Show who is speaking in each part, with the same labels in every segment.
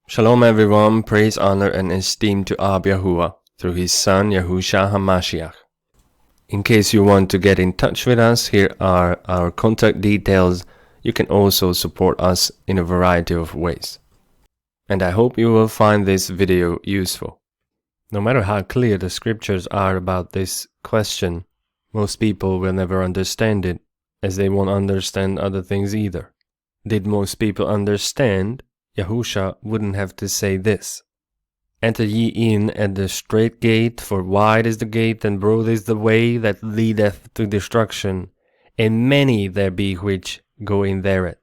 Speaker 1: Shalom everyone, praise, honor, and esteem to Ab Yahuah through his son Yahushua HaMashiach. In case you want to get in touch with us, here are our contact details. You can also support us in a variety of ways. And I hope you will find this video useful. No matter how clear the scriptures are about this question, most people will never understand it, as they won't understand other things either. Did most people understand, Yahusha wouldn't have to say this: Enter ye in at the strait gate, for wide is the gate, and broad is the way that leadeth to destruction, and many there be which go in thereat.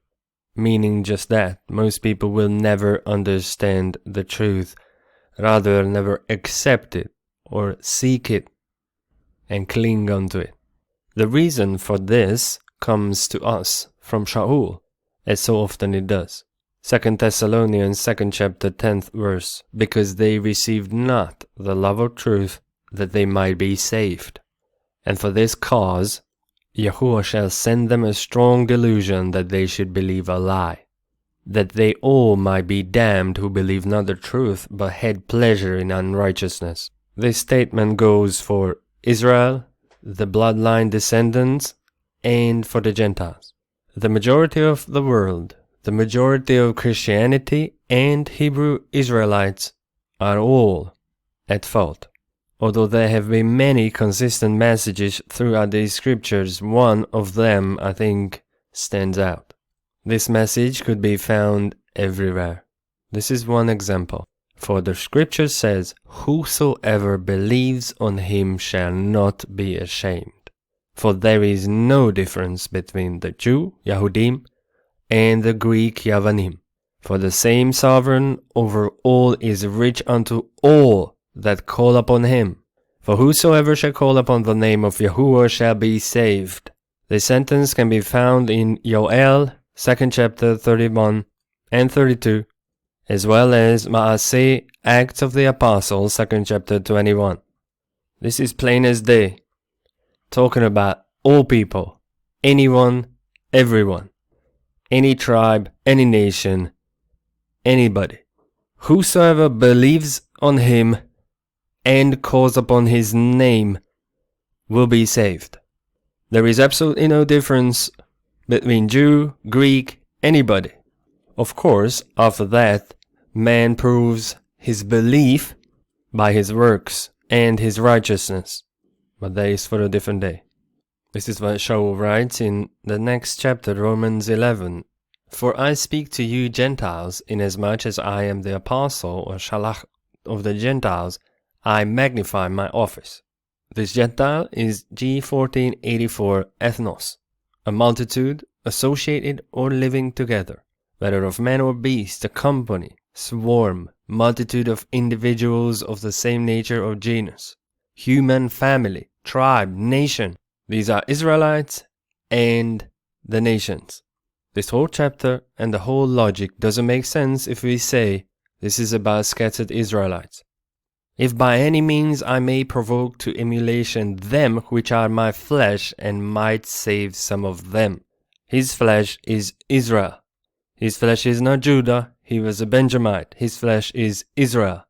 Speaker 1: Meaning just that, most people will never understand the truth, rather never accept it, or seek it, and cling unto it. The reason for this comes to us from Shaul, as so often it does. 2 Thessalonians 2nd chapter 10th verse, because they received not the love of truth, that they might be saved. And for this cause, Yahuah shall send them a strong delusion, that they should believe a lie, that they all might be damned who believe not the truth, but had pleasure in unrighteousness. This statement goes for Israel, the bloodline descendants, and for the Gentiles. The majority of the world, the majority of Christianity and Hebrew Israelites are all at fault. Although there have been many consistent messages throughout the scriptures, one of them, I think, stands out. This message could be found everywhere. This is one example. For the scripture says, Whosoever believes on him shall not be ashamed. For there is no difference between the Jew, Yahudim, and the Greek Yavanim. For the same sovereign over all is rich unto all that call upon him. For whosoever shall call upon the name of Yahuah shall be saved. This sentence can be found in Yoel, 2nd chapter 31 and 32, as well as Maaseh, Acts of the Apostles, 2nd chapter 21. This is plain as day, talking about all people, anyone, everyone. Any tribe, any nation, anybody. Whosoever believes on him and calls upon his name will be saved. There is absolutely no difference between Jew, Greek, anybody. Of course, after that, man proves his belief by his works and his righteousness. But that is for a different day. This is what Shaul writes in the next chapter, Romans 11. For I speak to you Gentiles, inasmuch as I am the apostle or shalach of the Gentiles, I magnify my office. This Gentile is G1484 ethnos, a multitude associated or living together, whether of man or beast, a company, swarm, multitude of individuals of the same nature or genus, human family, tribe, nation. These are Israelites and the nations. This whole chapter and the whole logic doesn't make sense if we say this is about scattered Israelites. If by any means I may provoke to emulation them which are my flesh, and might save some of them. His flesh is Israel. His flesh is not Judah, he was a Benjamite. His flesh is Israel.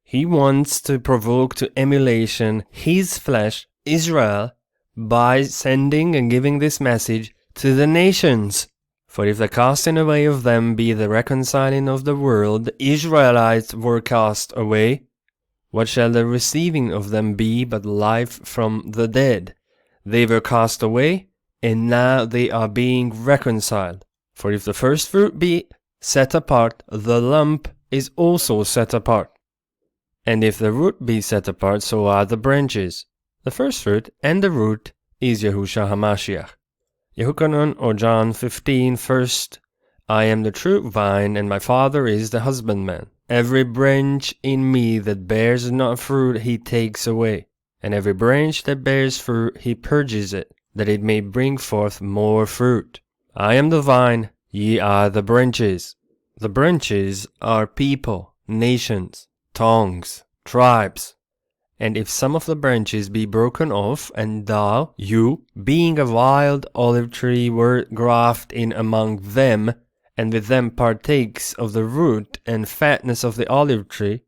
Speaker 1: He wants to provoke to emulation his flesh, Israel, by sending and giving this message to the nations. For if the casting away of them be the reconciling of the world, the Israelites were cast away, what shall the receiving of them be but life from the dead? They were cast away, and now they are being reconciled. For if the first fruit be set apart, the lump is also set apart. And if the root be set apart, so are the branches. The first fruit and the root is Yahushua HaMashiach. Yehukanan or John 15, first, I am the true vine, and my Father is the husbandman. Every branch in me that bears not fruit he takes away, and every branch that bears fruit he purges it, that it may bring forth more fruit. I am the vine, ye are the branches. The branches are people, nations, tongues, tribes. And if some of the branches be broken off, and thou, you, being a wild olive tree, were grafted in among them, and with them partakes of the root and fatness of the olive tree,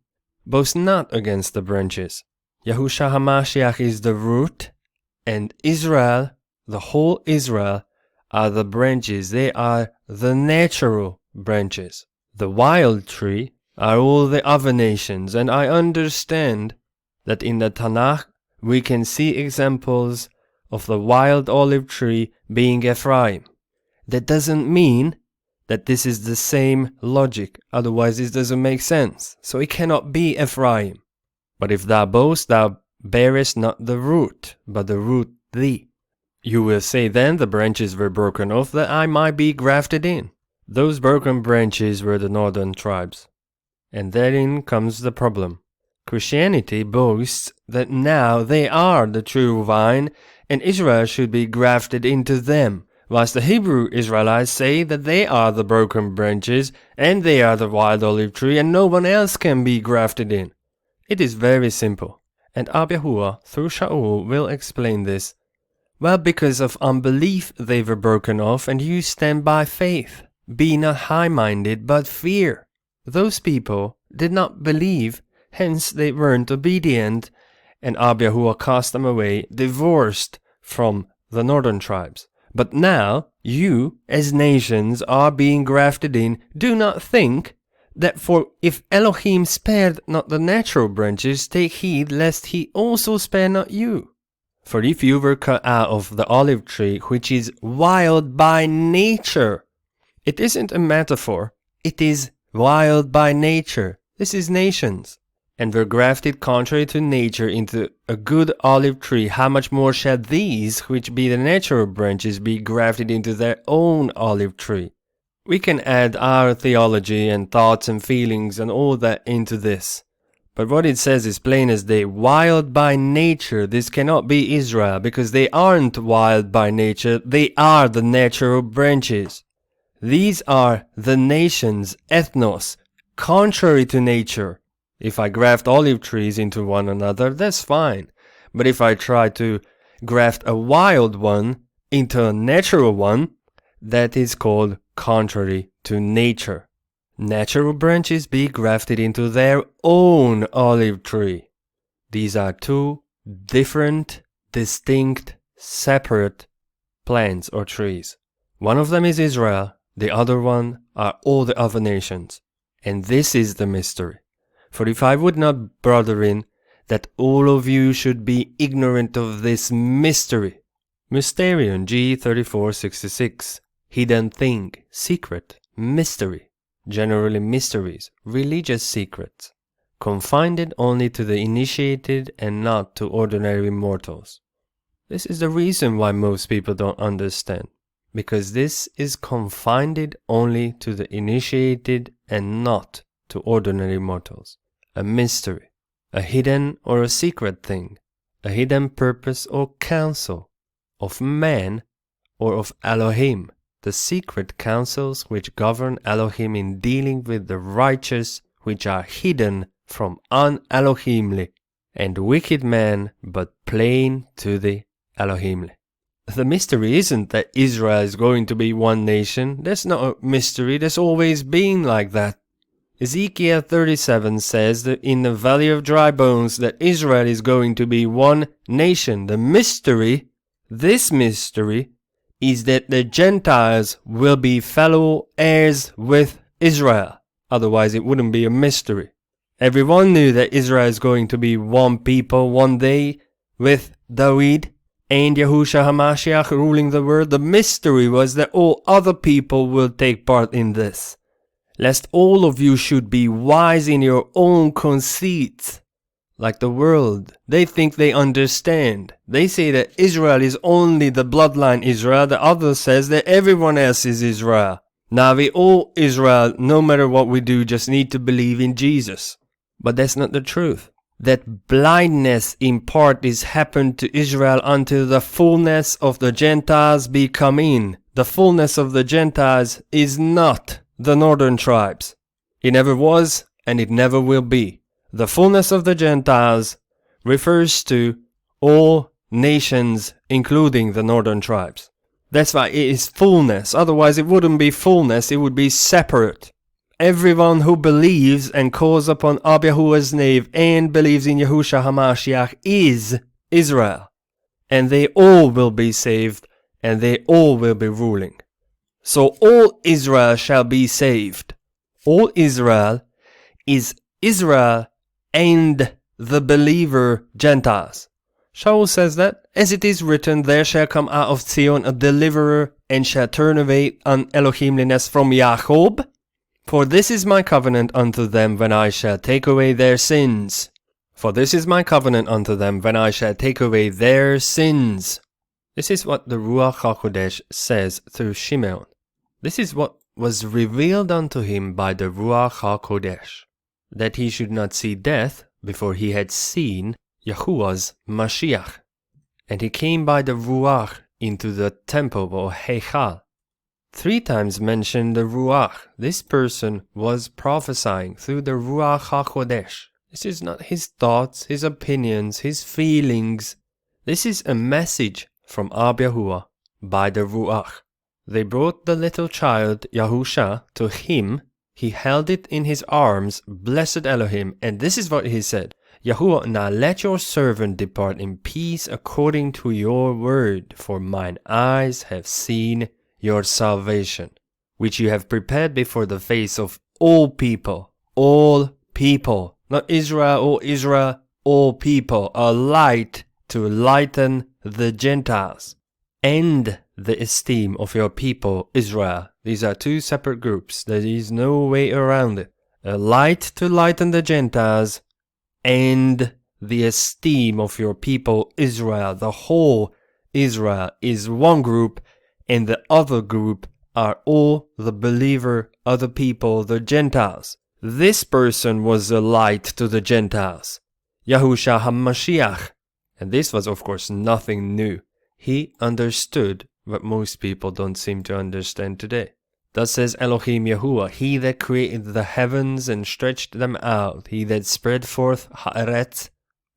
Speaker 1: boast not against the branches. Yahushua HaMashiach is the root, and Israel, the whole Israel, are the branches. They are the natural branches. The wild tree are all the other nations, and I understand that in the Tanakh we can see examples of the wild olive tree being Ephraim. That doesn't mean that this is the same logic, otherwise it doesn't make sense. So it cannot be Ephraim. But if thou boast, thou bearest not the root, but the root thee. You will say then, the branches were broken off that I might be grafted in. Those broken branches were the northern tribes. And therein comes the problem. Christianity boasts that now they are the true vine, and Israel should be grafted into them, whilst the Hebrew Israelites say that they are the broken branches, and they are the wild olive tree, and no one else can be grafted in. It is very simple, and Yahuah through Shaul will explain this. Well, because of unbelief they were broken off, and you stand by faith. Be not high-minded, but fear. Those people did not believe, hence they weren't obedient, and Yahuah cast them away, divorced from the northern tribes. But now, you, as nations, are being grafted in. Do not think that for if Elohim spared not the natural branches, take heed lest he also spare not you. For if you were cut out of the olive tree, which is wild by nature, it isn't a metaphor, it is wild by nature. This is nations. And were grafted contrary to nature into a good olive tree, how much more shall these, which be the natural branches, be grafted into their own olive tree? We can add our theology and thoughts and feelings and all that into this. But what it says is plain as day. Wild by nature, this cannot be Israel, because they aren't wild by nature, they are the natural branches. These are the nations, ethnos, contrary to nature. If I graft olive trees into one another, that's fine. But if I try to graft a wild one into a natural one, that is called contrary to nature. Natural branches be grafted into their own olive tree. These are two different, distinct, separate plants or trees. One of them is Israel, the other one are all the other nations. And this is the mystery. For if I would not, brethren, that all of you should be ignorant of this mystery. Mysterion G 3466. Hidden thing, secret, mystery. Generally mysteries, religious secrets. Confined only to the initiated and not to ordinary mortals. This is the reason why most people don't understand. Because this is confined only to the initiated and not to ordinary mortals. A mystery, a hidden or a secret thing, a hidden purpose or counsel of man or of Elohim, the secret counsels which govern Elohim in dealing with the righteous which are hidden from un-Elohimly, and wicked man but plain to the Elohimly. The mystery isn't that Israel is going to be one nation. That's not a mystery, that's always been like that. Ezekiel 37 says that in the valley of dry bones that Israel is going to be one nation. The mystery, this mystery, is that the Gentiles will be fellow heirs with Israel. Otherwise it wouldn't be a mystery. Everyone knew that Israel is going to be one people one day with David and Yahushua HaMashiach ruling the world. The mystery was that all other people will take part in this. Lest all of you should be wise in your own conceits. Like the world, they think they understand. They say that Israel is only the bloodline Israel. The other says that everyone else is Israel. Now we all Israel, no matter what we do, just need to believe in Jesus. But that's not the truth. That blindness in part is happened to Israel until the fullness of the Gentiles be come in. The fullness of the Gentiles is not the northern tribes. It never was and it never will be. The fullness of the Gentiles refers to all nations including the northern tribes. That's why it is fullness. Otherwise it wouldn't be fullness, it would be separate. Everyone who believes and calls upon Ab Yahuah's name and believes in Yahushua HaMashiach is Israel. And they all will be saved, and they all will be ruling. So all Israel shall be saved. All Israel is Israel and the believer Gentiles. Shaul says that, as it is written, there shall come out of Zion a deliverer, and shall turn away unElohimliness from Jacob. For this is my covenant unto them when I shall take away their sins. For this is my covenant unto them when I shall take away their sins. This is what the Ruach HaKodesh says through Shimeon. This is what was revealed unto him by the Ruach HaKodesh, that he should not see death before he had seen Yahuah's Mashiach. And he came by the Ruach into the temple or Heichal. 3 times mentioned the Ruach. This person was prophesying through the Ruach HaKodesh. This is not his thoughts, his opinions, his feelings. This is a message from Ab Yahuah by the Ruach. They brought the little child Yahusha to him. He held it in his arms, blessed Elohim, and this is what he said. Yahuah, now let your servant depart in peace according to your word, for mine eyes have seen your salvation, which you have prepared before the face of all people. All people. Not Israel or Israel, all people, a light to lighten the Gentiles, and the esteem of your people Israel. These are 2 separate groups. There is no way around it. A light to lighten the Gentiles, and the esteem of your people Israel. The whole Israel is one group, and the other group are all the believer, other people, the Gentiles. This person was a light to the Gentiles, Yahushua HaMashiach. And this was of course nothing new. He understood what most people don't seem to understand today. Thus says Elohim Yahuah, he that created the heavens and stretched them out, he that spread forth haaretz,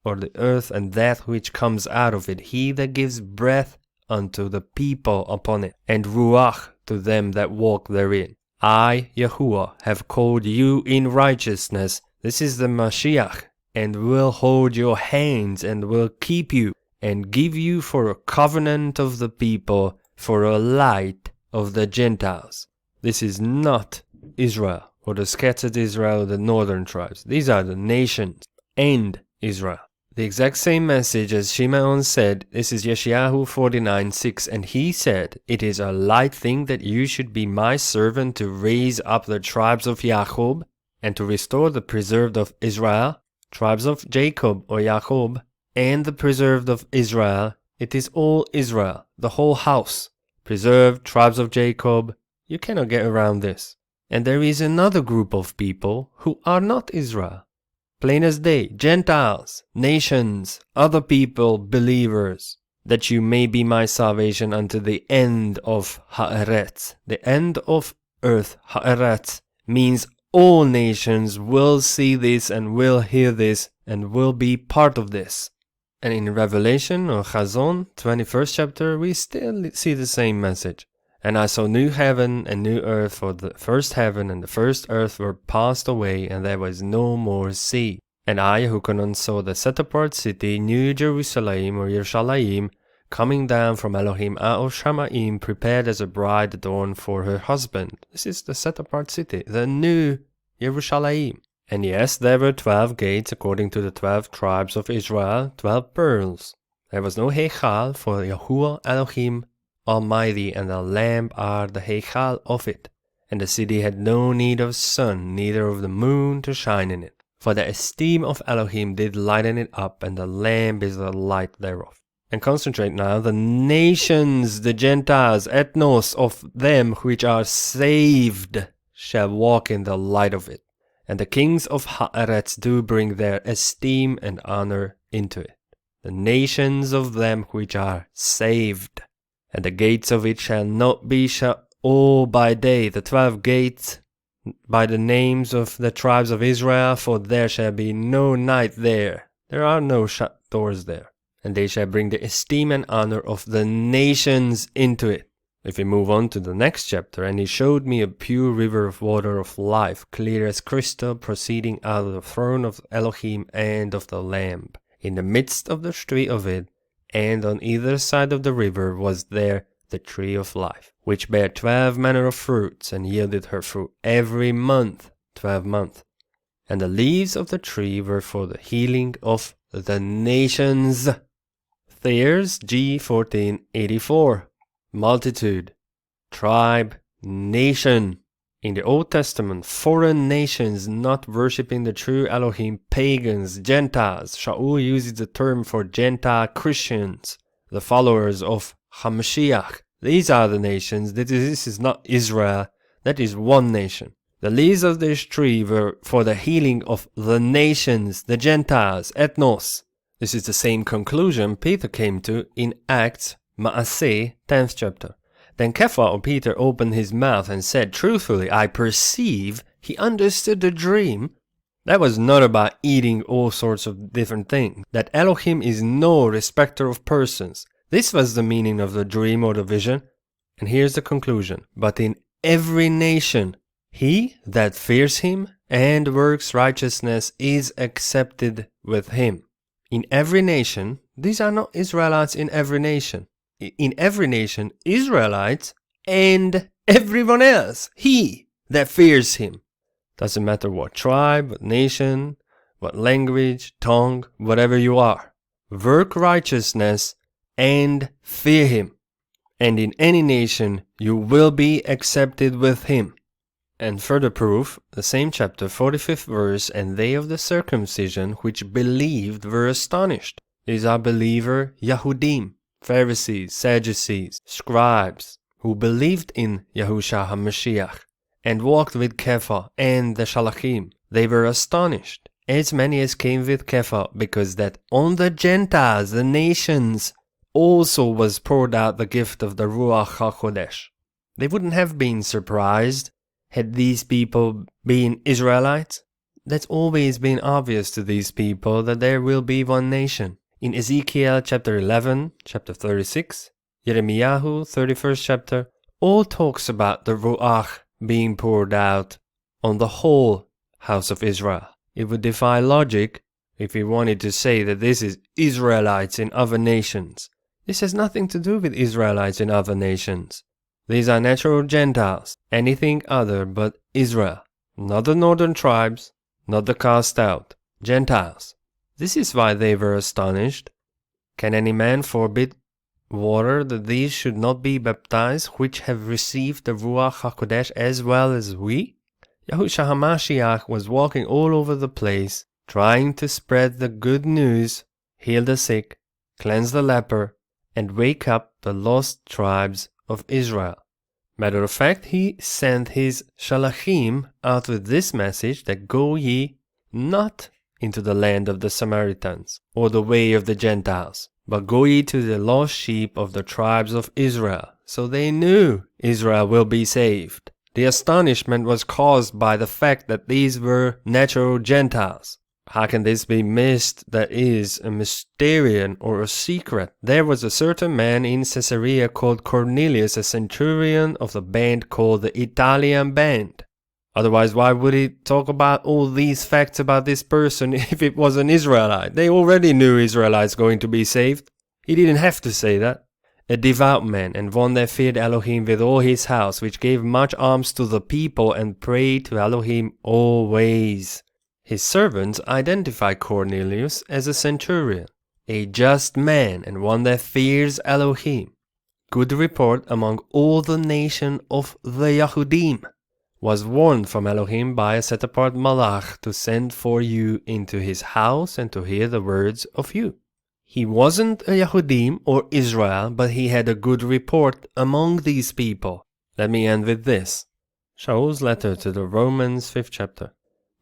Speaker 1: or the earth, and that which comes out of it, he that gives breath unto the people upon it, and ruach to them that walk therein. I, Yahuah, have called you in righteousness. This is the Mashiach, and will hold your hands, and will keep you, and give you for a covenant of the people, for a light of the Gentiles. This is not Israel, or the scattered Israel, or the northern tribes. These are the nations, and Israel. The exact same message as Shimeon said. This is Yeshayahu 49:6, and he said, it is a light thing that you should be my servant to raise up the tribes of Jacob, and to restore the preserved of Israel, tribes of Jacob or Jacob, and the preserved of Israel. It is all Israel, the whole house, preserved, tribes of Jacob. You cannot get around this. And there is another group of people who are not Israel. Plain as day, Gentiles, nations, other people, believers, that you may be my salvation unto the end of haaretz. The end of earth, haaretz, means all nations will see this and will hear this and will be part of this. And in Revelation or Chazon, 21st chapter, we still see the same message. And I saw new heaven and new earth, for the first heaven and the first earth were passed away, and there was no more sea. And I, Yahukanon, saw the set-apart city, New Jerusalem or Yerushalayim, coming down from Elohim out of Shamaim, prepared as a bride adorned for her husband. This is the set-apart city, the New Yerushalayim. And yes, there were 12 gates according to the 12 tribes of Israel, 12 pearls. There was no Heichal, for Yahuah Elohim Almighty and the Lamb are the Heichal of it. And the city had no need of sun, neither of the moon to shine in it. For the esteem of Elohim did lighten it up, and the Lamb is the light thereof. And concentrate now, the nations, the Gentiles, ethnos of them which are saved, shall walk in the light of it. And the kings of Haaretz do bring their esteem and honor into it. The nations of them which are saved. And the gates of it shall not be shut all by day, the 12 gates, by the names of the tribes of Israel, for there shall be no night there. There are no shut doors there. And they shall bring the esteem and honor of the nations into it. If we move on to the next chapter, and he showed me a pure river of water of life, clear as crystal, proceeding out of the throne of Elohim and of the Lamb. In the midst of the tree of it, and on either side of the river was there the tree of life, which bare 12 manner of fruits, and yielded her fruit every month, 12 months. And the leaves of the tree were for the healing of the nations. Thayer's G 1484. Multitude, tribe, nation. In the Old Testament, foreign nations not worshipping the true Elohim, pagans, Gentiles. Shaul uses the term for Gentile Christians, the followers of HaMashiach. These are the nations. This is not Israel. That is one nation. The leaves of this tree were for the healing of the nations, the Gentiles, ethnos. This is the same conclusion Peter came to in Acts Maaseh, 10th chapter. Then Kepha or Peter opened his mouth and said, truthfully, I perceive he understood the dream. That was not about eating all sorts of different things. That Elohim is no respecter of persons. This was the meaning of the dream or the vision. And here's the conclusion. But in every nation, he that fears him and works righteousness is accepted with him. In every nation, these are not Israelites in every nation. In every nation, Israelites and everyone else, he that fears him. Doesn't matter what tribe, what nation, what language, tongue, whatever you are. Work righteousness and fear him. And in any nation, you will be accepted with him. And further proof, the same chapter, 45th verse, and they of the circumcision which believed were astonished. These are believer Yahudim. Pharisees, Sadducees, scribes, who believed in Yahushua HaMashiach, and walked with Kepha and the Shalachim. They were astonished, as many as came with Kepha, because that on the Gentiles, the nations, also was poured out the gift of the Ruach HaKodesh. They wouldn't have been surprised had these people been Israelites. That's always been obvious to these people that there will be one nation. In Ezekiel chapter 11, chapter 36, Yirmiyahu 31st chapter, all talks about the Ruach being poured out on the whole house of Israel. It would defy logic if we wanted to say that this is Israelites in other nations. This has nothing to do with Israelites in other nations. These are natural Gentiles, anything other but Israel. Not the northern tribes, not the cast out, Gentiles. This is why they were astonished. Can any man forbid water that these should not be baptized, which have received the Ruach HaKodesh as well as we? Yahushua HaMashiach was walking all over the place, trying to spread the good news, heal the sick, cleanse the leper, and wake up the lost tribes of Israel. Matter of fact, he sent his Shalachim out with this message that go ye not into the land of the Samaritans, or the way of the Gentiles, but go ye to the lost sheep of the tribes of Israel. So they knew Israel will be saved. The astonishment was caused by the fact that these were natural Gentiles. How can this be missed? That is a mysterion or a secret. There was a certain man in Caesarea called Cornelius, a centurion of the band called the Italian band. Otherwise, why would he talk about all these facts about this person if it was an Israelite? They already knew Israelites going to be saved. He didn't have to say that. A devout man, and one that feared Elohim with all his house, which gave much alms to the people, and prayed to Elohim always. His servants identify Cornelius as a centurion, a just man, and one that fears Elohim. Good report among all the nation of the Yahudim. Was warned from Elohim by a set-apart malach to send for you into his house and to hear the words of you. He wasn't a Yahudim or Israel, but he had a good report among these people. Let me end with this. Shaul's letter to the Romans 5th chapter.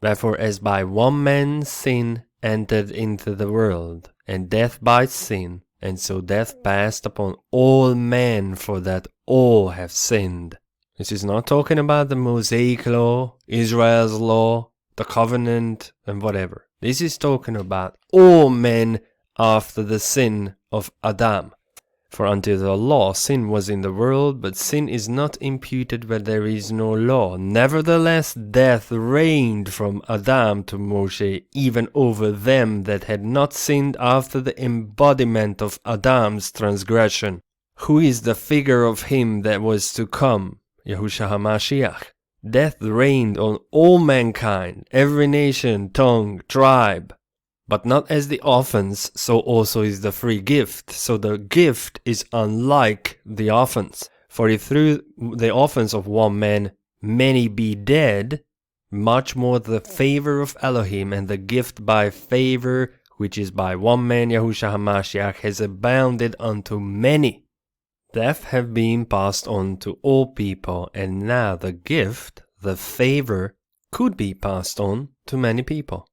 Speaker 1: Wherefore as by one man sin entered into the world, and death by sin, and so death passed upon all men, for that all have sinned. This is not talking about the Mosaic law, Israel's law, the covenant, and whatever. This is talking about all men after the sin of Adam. For until the law, sin was in the world, but sin is not imputed where there is no law. Nevertheless, death reigned from Adam to Moshe, even over them that had not sinned after the embodiment of Adam's transgression, who is the figure of him that was to come, Yahushua HaMashiach. Death reigned on all mankind, every nation, tongue, tribe. But not as the offense, so also is the free gift. So the gift is unlike the offense. For if through the offense of one man many be dead, much more the favor of Elohim and the gift by favor, which is by one man Yahushua HaMashiach, has abounded unto many. Death have been passed on to all people, and now the gift, the favor, could be passed on to many people.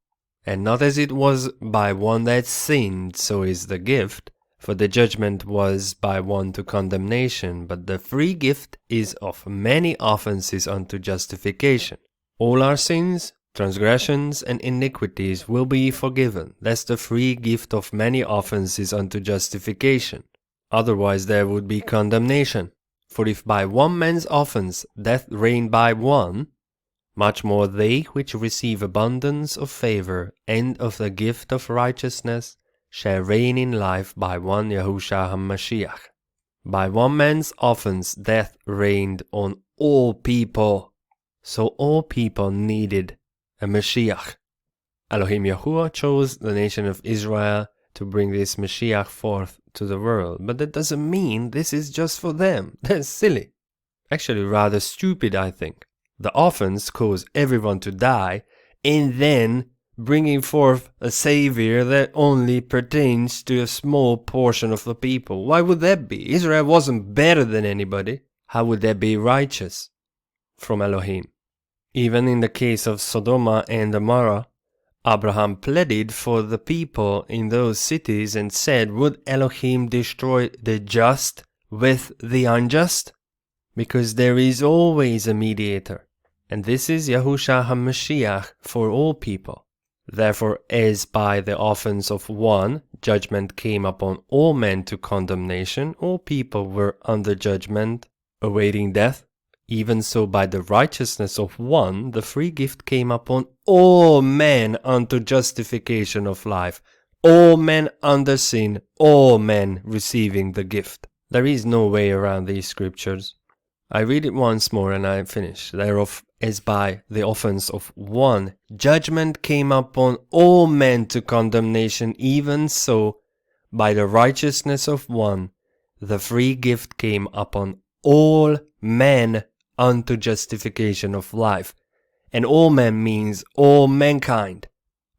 Speaker 1: And not as it was by one that sinned, so is the gift, for the judgment was by one to condemnation, but the free gift is of many offenses unto justification. All our sins, transgressions, and iniquities will be forgiven. That's the free gift of many offenses unto justification. Otherwise there would be condemnation. For if by one man's offense death reigned by one, much more they which receive abundance of favor and of the gift of righteousness shall reign in life by one Yahushua HaMashiach. By one man's offense death reigned on all people, so all people needed a Mashiach. Elohim Yahuah chose the nation of Israel to bring this Mashiach forth to the world, but that doesn't mean this is just for them. That's silly. Actually rather stupid, I think. The offense caused everyone to die, and then bringing forth a savior that only pertains to a small portion of the people. Why would that be? Israel wasn't better than anybody. How would that be righteous from Elohim? Even in the case of Sodom and Gomorrah, Abraham pleaded for the people in those cities and said, would Elohim destroy the just with the unjust? Because there is always a mediator. And this is Yahushua HaMashiach for all people. Therefore, as by the offense of one, judgment came upon all men to condemnation, all people were under judgment, awaiting death. Even so by the righteousness of one, the free gift came upon all men unto justification of life. All men under sin, all men receiving the gift. There is no way around these scriptures. I read it once more and I finish. Thereof, as by the offense of one, judgment came upon all men to condemnation, even so, by the righteousness of one, the free gift came upon all men unto justification of life. And all men means all mankind,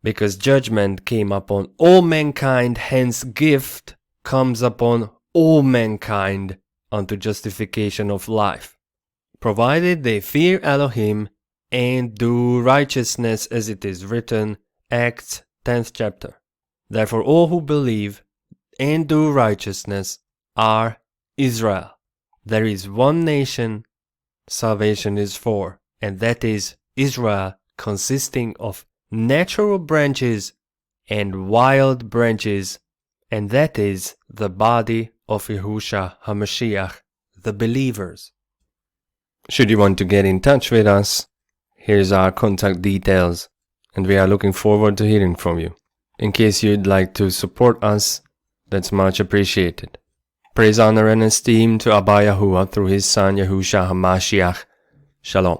Speaker 1: because judgment came upon all mankind, hence gift comes upon all mankind unto justification of life, provided they fear Elohim and do righteousness, as it is written, Acts 10th chapter. Therefore all who believe and do righteousness are Israel. There is one nation salvation is for, and that is Israel, consisting of natural branches and wild branches, and that is the body of Yahushua HaMashiach, the believers. Should you want to get in touch with us, here's our contact details, and we are looking forward to hearing from you. In case you'd like to support us, that's much appreciated. Praise, honor, and esteem to Abba Yahuah through his Son Yahushua HaMashiach. Shalom.